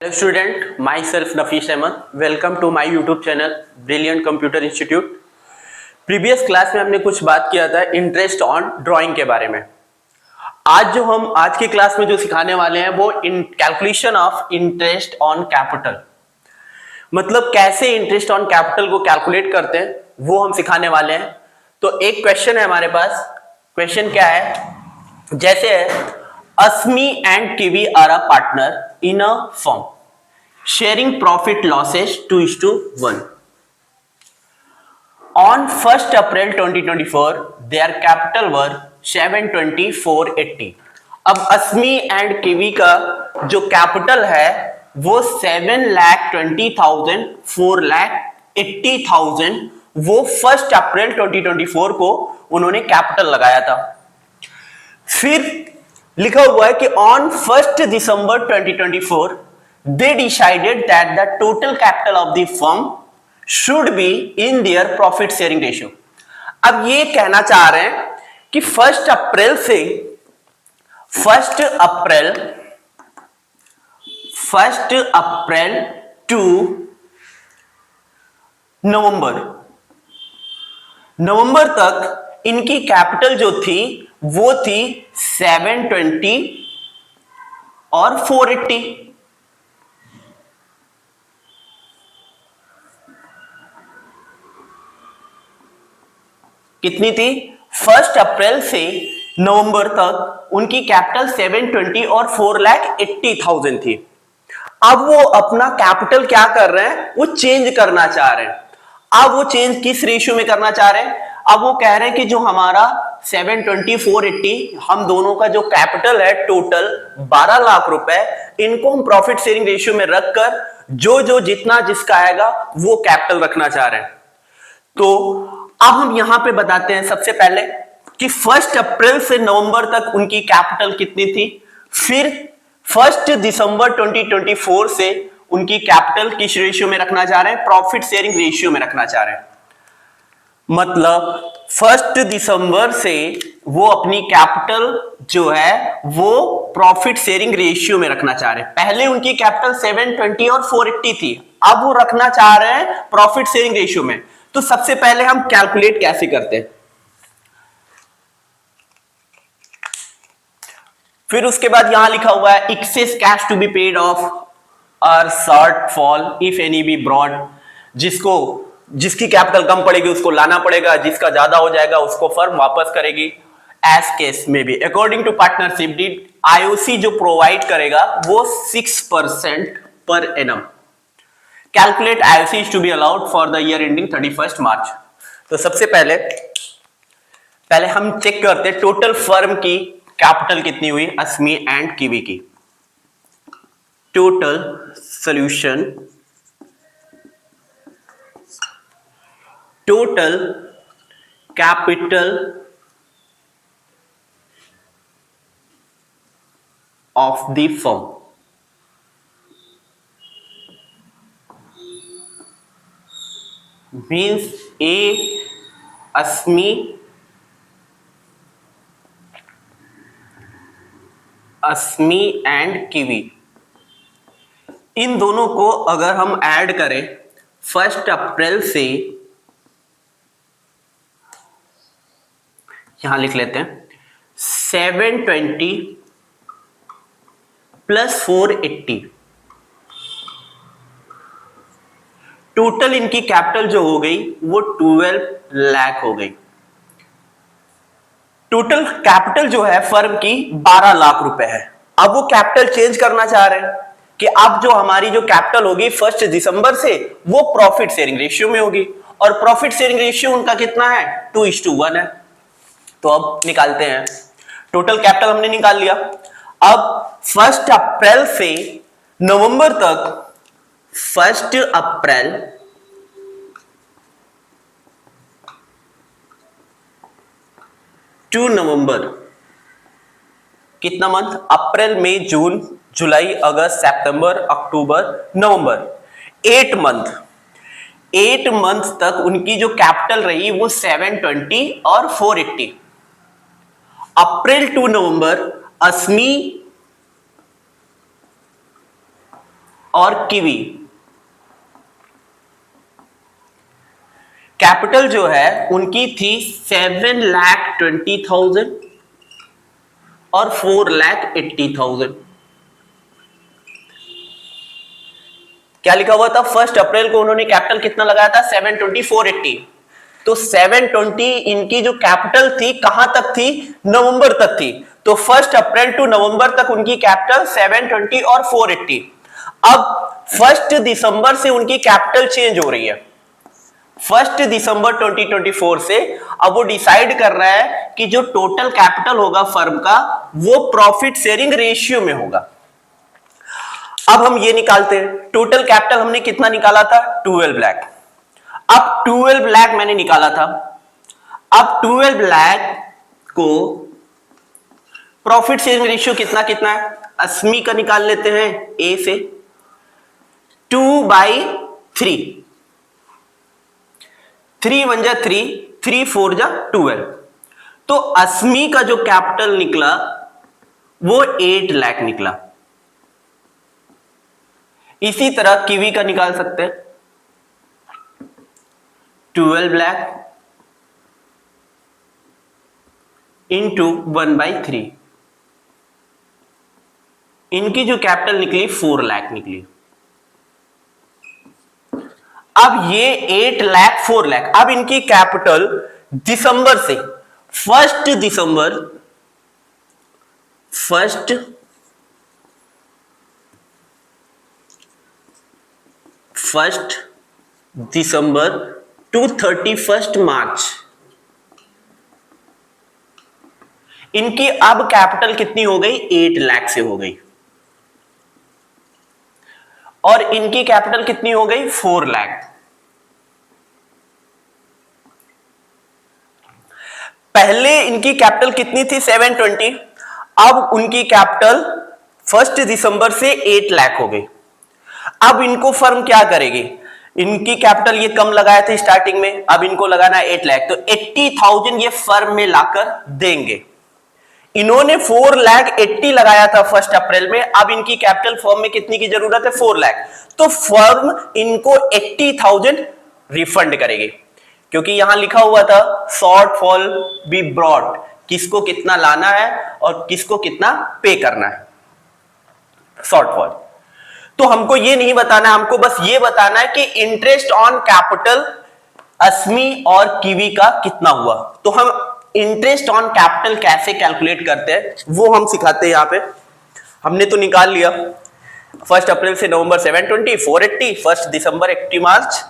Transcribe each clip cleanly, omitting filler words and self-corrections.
Hello student, myself Nafis Ahmed. Welcome to my YouTube channel Brilliant Computer Institute. Previous class में हमने कुछ बात किया था इंटरेस्ट ऑन ड्राइंग के बारे में। आज की क्लास में जो सिखाने वाले हैं वो calculation of interest on capital, मतलब कैसे इंटरेस्ट ऑन कैपिटल को कैलकुलेट करते हैं वो हम सिखाने वाले हैं। तो एक क्वेश्चन है हमारे पास। क्वेश्चन क्या है, जैसे है Asmi and Kiwi are a partner in a firm, sharing profit losses 2:1. On 1st April 2024, their capital were 720,480. अब Asmi and Kiwi का जो कैपिटल है वो 7,20,000 4,80,000 वो 1st अप्रैल 2024 को उन्होंने कैपिटल लगाया था। फिर लिखा हुआ है कि on 1st December 2024 they decided that the total capital of the firm should be in their profit sharing ratio। अब ये कहना चाह रहे हैं कि 1st अप्रैल टू नवंबर तक इनकी कैपिटल जो थी वो थी 720 और 480। कितनी थी? 1st अप्रैल से नवंबर तक उनकी कैपिटल 720 और 4,80,000 थी। अब वो अपना कैपिटल क्या कर रहे हैं, वो चेंज करना चाह रहे हैं। अब वो चेंज किस रेशियो में करना चाह रहे हैं? अब वो कह रहे हैं कि जो हमारा 720 480 हम दोनों का जो कैपिटल है टोटल 12 लाख रुपए, इनको हम प्रॉफिट शेयरिंग रेशियो में रखकर जो जितना जिसका आएगा वो कैपिटल रखना चाह रहे हैं। तो अब हम यहां पे बताते हैं सबसे पहले कि 1st अप्रैल से नवंबर तक उनकी कैपिटल कितनी थी, फिर 1st दिसंबर 2024 से उनकी कैपिटल किस रेशियो में रखना चाह रहे हैं, प्रॉफिट शेयरिंग रेशियो में रखना चाह रहे हैं। मतलब 1st दिसंबर से वो अपनी कैपिटल जो है वो प्रॉफिट शेयरिंग रेशियो में रखना चाह रहे हैं। पहले उनकी कैपिटल 720 और 480 थी, अब वो रखना चाह रहे हैं प्रॉफिट शेयरिंग रेशियो में। तो सबसे पहले हम कैलकुलेट कैसे करते हैं, फिर उसके बाद यहां लिखा हुआ है excess cash to be paid off और shortfall if any be brought. जिसकी कैपिटल कम पड़ेगी उसको लाना पड़ेगा, जिसका ज्यादा हो जाएगा उसको फर्म वापस करेगी। एज केस में भी according to partnership deed IOC जो प्रोवाइड करेगा वो 6% per annum. Calculate IOC is to be allowed for the year ending 31st March. तो सबसे पहले हम चेक करते हैं टोटल फर्म की कैपिटल कितनी हुई अस्मी एंड किवी की। Total solution, total capital of the firm means A Asmi and Kivi, इन दोनों को अगर हम ऐड करें 1st अप्रैल से, यहां लिख लेते हैं 720 प्लस 480, टोटल इनकी कैपिटल जो हो गई वो 12 लाख हो गई। टोटल कैपिटल जो है फर्म की 12 लाख रुपए है। अब वो कैपिटल चेंज करना चाह रहे हैं कि अब जो हमारी जो कैपिटल होगी 1st दिसंबर से वो प्रॉफिट शेयरिंग रेशियो में होगी, और प्रॉफिट शेयरिंग रेशियो उनका कितना है, 2:1 है। तो अब निकालते हैं, टोटल कैपिटल हमने निकाल लिया। अब 1st अप्रैल से नवंबर तक, 1st अप्रैल टू नवंबर, कितना मंथ, अप्रैल मई जून जुलाई अगस्त सितंबर अक्टूबर नवंबर, 8 मंथ तक उनकी जो कैपिटल रही वो 720 और 480। अप्रैल 2 नवंबर अस्मी और किवी कैपिटल जो है उनकी थी 7,20,000 और 4,80,000। क्या लिखा हुआ था? 1 अप्रैल को उन्होंने कैपिटल कितना लगाया था? 720, 480। तो 720 इनकी जो कैपिटल थी कहां तक थी? नवंबर तक थी। तो 1 अप्रैल टू नवंबर तक उनकी कैपिटल 720 और 480। अब 1 दिसंबर से उनकी कैपिटल चेंज हो रही है। 1 दिसंबर 2024 से अब वो डिसाइड कर रहा है कि जो टोटल कैपिटल होगा फर्म का वो प्रॉफिट शेयरिंग रेशियो में होगा। अब हम ये निकालते हैं, टोटल कैपिटल हमने कितना निकाला था? 12 लाख। अब 12 लाख मैंने निकाला था। अब 12 लाख को प्रॉफिट शेयरिंग रेशियो कितना कितना है? 80 का निकाल लेते हैं ए से। 2/3, 3 1 जा 3, 3 4 जा 12। तो 80 का जो कैपिटल निकला वो 8 लाख निकला। इसी तरह किवी का निकाल सकते हैं। 12 लाख इंटू 1/3, इनकी जो कैपिटल निकली 4 लाख निकली। अब ये 8 लाख 4 लाख, अब इनकी कैपिटल दिसंबर से 1 दिसंबर 1 दिसंबर टू 31 मार्च इनकी अब कैपिटल कितनी हो गई? 8 लाख से हो गई। और इनकी कैपिटल कितनी हो गई? 4 लाख। पहले इनकी कैपिटल कितनी थी? 720। अब उनकी कैपिटल 1 दिसंबर से 8 लाख हो गई। अब इनको फर्म क्या करेगी? इनकी कैपिटल ये कम लगाए थे स्टार्टिंग में, अब इनको लगाना है 8 लाख, तो 80,000 ये फर्म में लाकर देंगे। इन्होंने 4 लाख 80 लगाया था 1 अप्रैल में, अब इनकी कैपिटल फर्म में कितनी की जरूरत है? 4 लाख। तो फर्म इनको 80,000 रिफंड करेगी, क्योंकि यहां लिखा हुआ था शॉर्टफॉल बी ब्रॉट, किसको कितना लाना है और किसको कितना पे करना है शॉर्टफॉल। तो हमको ये नहीं बताना, हमको बस ये बताना है कि इंटरेस्ट ऑन कैपिटल अस्मी और किवी का कितना हुआ। तो हम इंटरेस्ट ऑन कैपिटल कैसे कैलकुलेट करते हैं वो हम सिखाते हैं। यहां पे हमने तो निकाल लिया 1 अप्रैल से नवंबर 720, 480, 1 दिसंबर 80 मार्च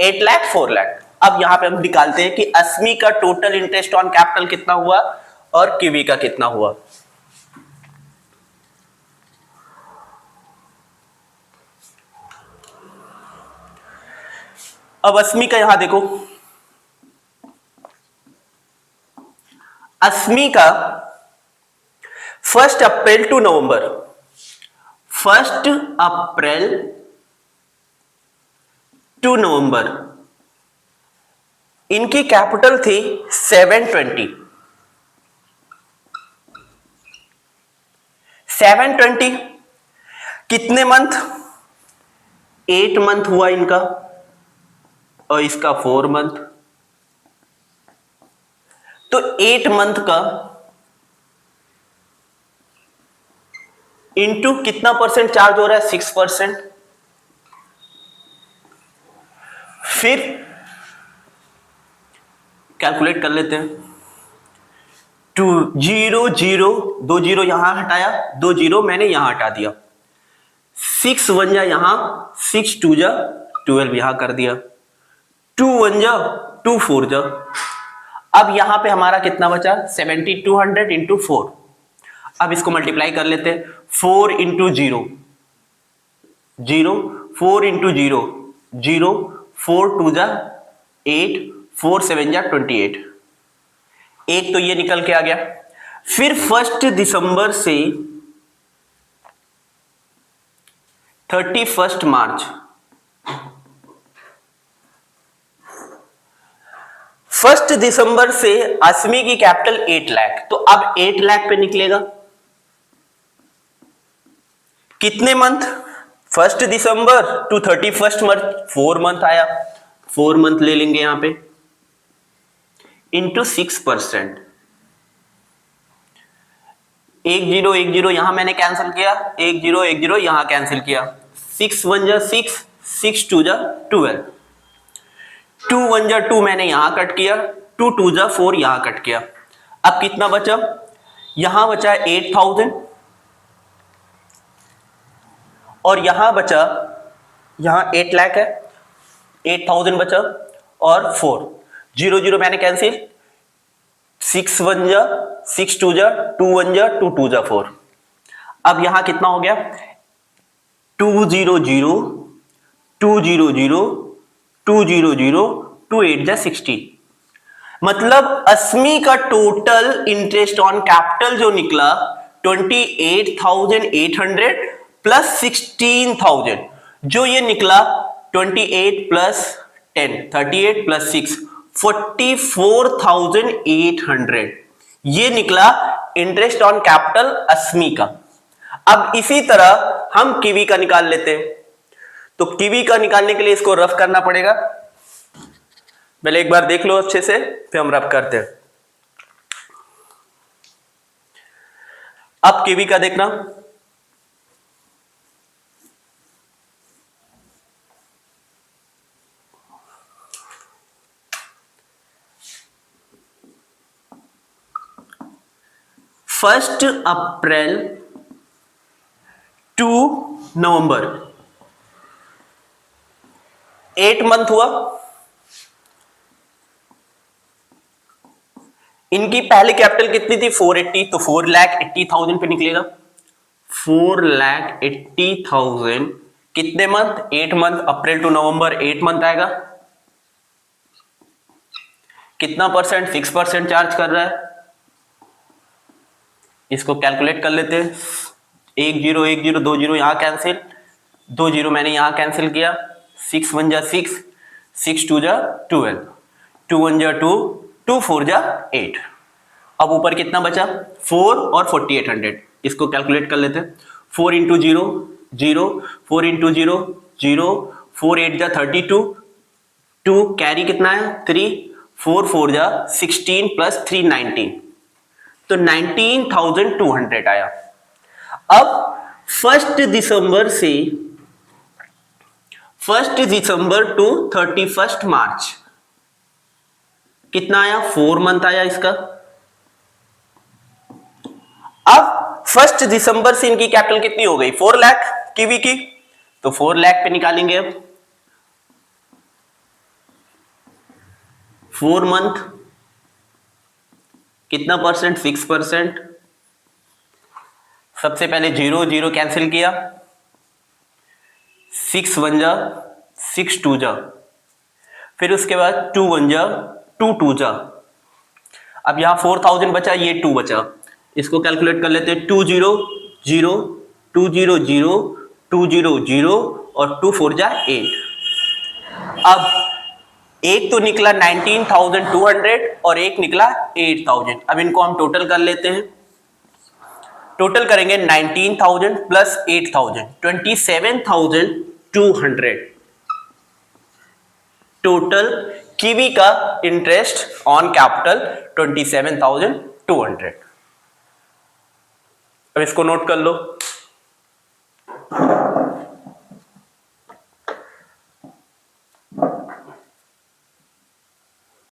8 लाख 4 लाख। अब यहां पे हम निकालते हैं कि अस्मी का टोटल इंटरेस्ट ऑन कैपिटल कितना हुआ और किवी का कितना हुआ। अब अस्मी का यहां देखो, अस्मी का 1 अप्रैल टू नवंबर, 1 अप्रैल टू नवंबर इनकी कैपिटल थी 720। 720 कितने मंथ? 8 मंथ हुआ इनका और इसका 4 मंथ। तो 8 मंथ का इंटू कितना परसेंट चार्ज हो रहा है? 6%। फिर कैलकुलेट कर लेते हैं। 2 0 0, 2 जीरो यहां हटाया, 2 जीरो मैंने यहां हटा दिया। 6 1 जा यहां, 6 2 जा 12 यहां कर दिया, 2 1 जा 2 4 जा। अब यहां पे हमारा कितना बचा? 7200 इंटू 4। अब इसको मल्टीप्लाई कर लेते हैं। 4 इंटू 0 0, 4 इंटू 0 0, 4 2 जा 8, 4 7 जा 28। एक तो ये निकल के आ गया। फिर 1 दिसंबर से 31 मार्च, 1 दिसंबर से अस्मी की कैपिटल 8 लाख, तो अब 8 लाख पे निकलेगा कितने month? 1 December to 31 month, 4 month आया, 4 मंथ ले लेंगे यहां पे इंटू 6%। 1010 यहां मैंने कैंसिल किया, 1010 यहां कैंसिल किया, 6 1 जा 6, 6 2 जा 12, 2 1 जा 2 मैंने यहां कट किया, 2 2 जा 4 यहां कट किया। अब कितना बचा, यहां बचा 8000 और यहां बचा, यहां 8 लाख है, 8000 बचा और 4 0 0 मैंने कैंसिल, 6 1 जा 6 2 जा 2 1 जा 2 2 जा 4। अब यहां कितना हो गया, 2 0 0 2 0 0 2 0 0 2 8 जा 60। मतलब अस्मी का टोटल इंटरेस्ट ऑन कैपिटल जो निकला 28,800 प्लस 16,000, जो ये निकला 28 प्लस 10 38 प्लस 6 44,800, ये निकला इंटरेस्ट ऑन कैपिटल अस्मी का। अब इसी तरह हम कीवी का निकाल लेते हैं। तो कीवी का निकालने के लिए इसको रफ करना पड़ेगा, पहले एक बार देख लो अच्छे से, फिर हम रफ करते हैं। अब कीवी का देखना, first April to November 8 month हुआ। इनकी पहले कैपिटल कितनी थी 480, तो 4,80,000 पे निकलेगा। 4,80,000 कितने month, 8 month, April to November 8 month आएगा। कितना परसेंट, 6% चार्ज कर रहा है। इसको कैलकुलेट कर लेते हैं। 1 0 1 0 2 0 यहां कैंसिल, 2 0 मैंने यहां कैंसिल किया, 6 1 जा 6, 6 2 जा 12, 2 1 जा 2, 2 4 जा 8। अब ऊपर कितना बचा, 4 और 4800, इसको कैलकुलेट कर लेते हैं। 4 इंटू 0 0, 4 इंटू 0 0, 4 8 जा 32, 2 कैरी कितना है 3, 4 4 जा 16 प्लस 3 19, तो 19,200 आया। अब 1 दिसंबर टू 31 मार्च कितना आया, 4 मंथ आया इसका। अब 1 दिसंबर से इनकी कैपिटल कितनी हो गई, 4 लाख कीवी की, तो 4 लाख पे निकालेंगे। अब 4 मंथ कितना परसेंट, 6%। सबसे पहले 0 0 कैंसिल किया, 6 1 जा 6 2 जा, फिर उसके बाद 2 1 जा 2 2 जा। अब यहां 4,000 बचा, ये 2 बचा, इसको कैलकुलेट कर लेते हैं। 2 0 0 2 0 0 2 0 0 और 2 4 जा 8। अब एक तो निकला 19,200 और एक निकला 8,000। अब इनको हम टोटल कर लेते हैं। टोटल करेंगे 19,000 प्लस 8,000, 27,200 टोटल कीवी का इंटरेस्ट ऑन कैपिटल 27,200। अब इसको नोट कर लो।